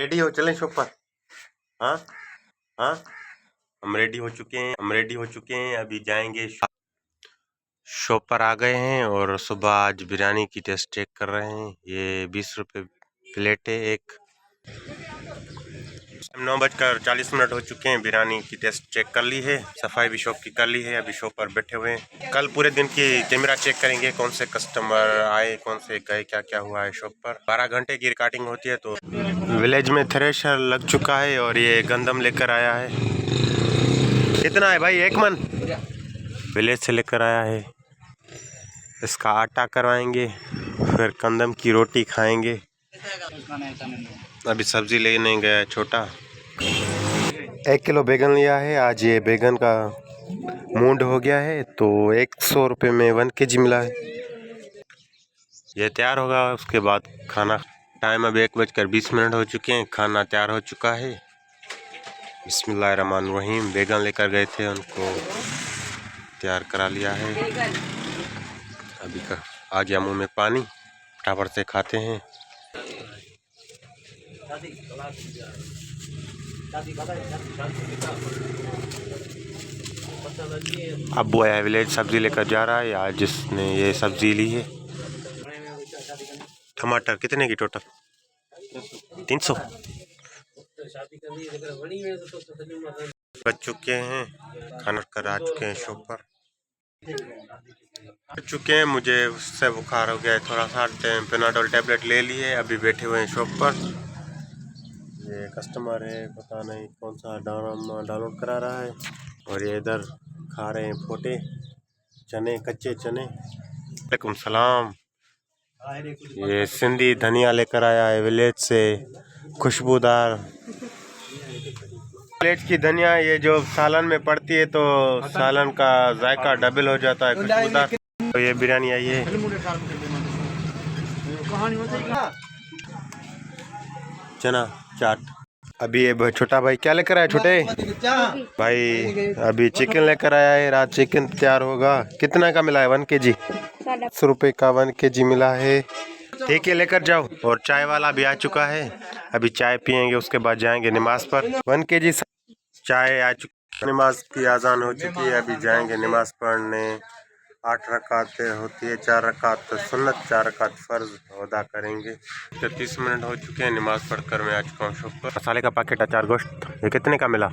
Ready हो, चलें shop पर। हाँ हाँ, हम रेडी हो चुके हैं, अभी जाएंगे शॉप पर आ गए हैं और सुबह आज बिरयानी की टेस्ट चेक कर रहे हैं। ये 20 रुपये प्लेट है एक। 9:40 हो चुके हैं, बिरयानी की टेस्ट चेक कर ली है, सफाई भी शॉप की कर ली है, अभी शॉप पर बैठे हुए हैं। कल पूरे दिन की कैमरा चेक करेंगे, कौन से कस्टमर आए, कौन से गए, क्या क्या हुआ है शॉप पर। 12 घंटे की रिकॉर्डिंग होती है। तो विलेज में थ्रेशर लग चुका है और ये गंदम लेकर आया है। कितना है भाई, 1 मन? विलेज से लेकर आया है, इसका आटा करवाएंगे, फिर गंदम की रोटी खाएंगे। अभी सब्जी लेने गया है छोटा। 1 किलो बैगन लिया है, आज ये बैगन का मूड हो गया है तो 100 रुपये में 1 kg मिला है। ये तैयार होगा, उसके बाद खाना। टाइम अभी 1:20 हो चुके हैं, खाना तैयार हो चुका है। बिस्मिल्लाहिर्रहमानिर्रहीम। बैगन लेकर गए थे, उनको तैयार करा लिया है। अभी का आ गया मुंह में पानी, फटाफट से खाते हैं। अब्बू आया विलेज, सब्जी लेकर जा रहा है। आज जिसने ये सब्जी ली है। टमाटर कितने की टोटल? 300। बच चुके हैं, खाना कर आ चुके हैं शॉप पर। बच चुके हैं, मुझे उससे बुखार हो गया है थोड़ा सा। पेनाडोल टैबलेट ले लिए, अभी बैठे हुए हैं शॉप पर। ये कस्टमर है, पता नहीं कौन सा डाउनलोड करा रहा है। और ये इधर खा रहे हैं पोटे चने, कच्चे चने। वालेकुम सलाम। ये सिंधी धनिया लेकर आया है विलेज से, खुशबूदार प्लेट की धनिया। ये जो सालन में पड़ती है तो सालन का जायका डबल हो जाता है, खुशबूदार। तो ये बिरयानी आई है। चना चाट। अभी ये छोटा भाई क्या लेकर आया? छोटे भाई अभी चिकन लेकर आया है, रात चिकन तैयार होगा। कितना का मिला है? 1 kg, 100 रुपये का 1 kg मिला है। ठीक है, लेकर जाओ। और चाय वाला भी आ चुका है, अभी चाय पियेंगे, उसके बाद जाएंगे नमाज पर। 1 kg चाय आ चुकी, नमाज की आज़ान हो चुकी है, अभी जाएंगे नमाज पढ़ने। 8 रकात होती है, 4 रकात सुन्नत, 4 रकात फ़र्ज अदा करेंगे। 30 मिनट हो चुके हैं, नमाज पढ़कर मैं आ चुका हूँ शॉप पर। मसाले का पैकेट, अचार, गोश्त, ये कितने का मिला?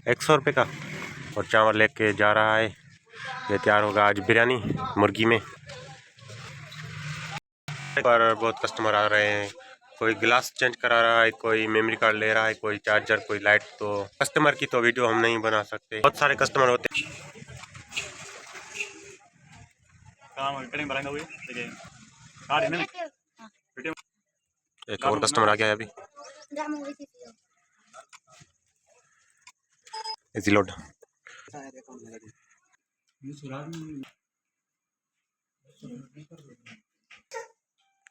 100 रुपये का। और चावल लेके जा रहा है, ये तैयार होगा आज बिरयानी मुर्गी में। पर बहुत कस्टमर आ रहे हैं, कोई गिलास चेंज करा रहा है, कोई मेमोरी कार्ड ले रहा है, कोई चार्जर, कोई लाइट। तो कस्टमर की तो वीडियो हम नहीं बना सकते, बहुत सारे कस्टमर होते हैं। एक और कस्टमर आ गया है अभी। Easy load.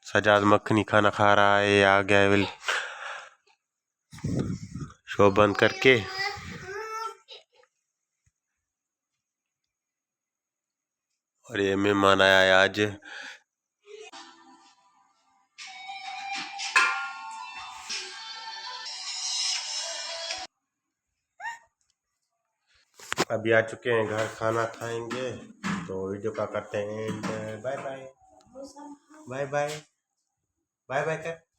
सजाद मक्खनी खाना खा रहा है, ये आ गया है शो बंद करके। और ये मेहमान आया है आज। अभी आ चुके हैं घर, खाना खाएंगे। तो वीडियो का करते हैं end. Bye bye, bye bye, bye bye कर।